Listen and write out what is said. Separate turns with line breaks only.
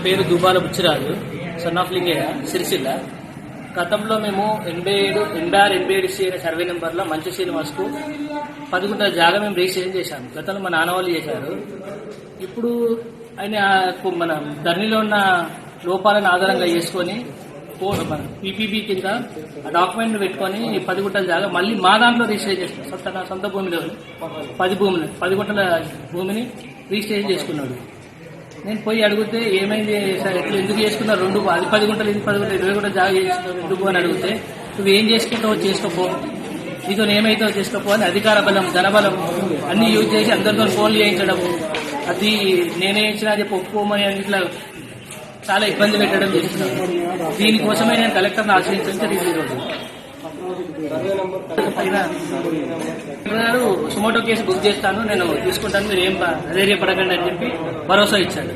పేరు Dubala Buchiraju, son of Lingaiah, Sircilla. గతంలో మేము 86 సర్వే నెంబర్లో మంచి శ్రీనివాస్కు 10 గుంటల జాగా మేము రిజిస్ట్రేషన్ చేశాము. గతంలో మా నాన్న వాళ్ళు చేశారు. ఇప్పుడు ఆయన మన ధరణిలో ఉన్న లోపాలను ఆధారంగా చేసుకొని మన పీపీబీ కింద ఆ డాక్యుమెంట్ పెట్టుకొని 10 గుంటల జాగా మళ్ళీ మా దాంట్లో రిజిస్ట్రేషన్ చేసుకున్నాం. తన సొంత భూమిలో 10 గుంటల భూమిని రిజిస్ట్రేషన్ చేసుకున్నాడు. నేను పోయి అడిగితే ఏమైంది సార్, ఇట్లా ఎందుకు చేసుకున్నారు, 10 గుంటలు 20 గుంటలు జాగా చేసుకున్నారు ఎందుకు అని అడిగితే, నువ్వు ఏం చేసుకుంటావో చేసుకోపో, నీతో ఏమైతే చేసుకోపో అని అధికార బలం, ధనబలం అన్ని యూజ్ చేసి అందరితో ఫోన్లు చేయించడం, అది నేనే ఇచ్చినా చెప్పి ఒప్పుకోమని ఇట్లా చాలా ఇబ్బంది పెట్టడం చేస్తున్నాను. దీనికోసమే నేను కలెక్టర్ని ఆశ్రయించడం జరిగింది. ఈరోజు సుమోటో కేసు బుక్ చేస్తాను, నేను తీసుకుంటాను, మీరు ఏం ధైర్యపడకండి అని చెప్పి భరోసా ఇచ్చాడు.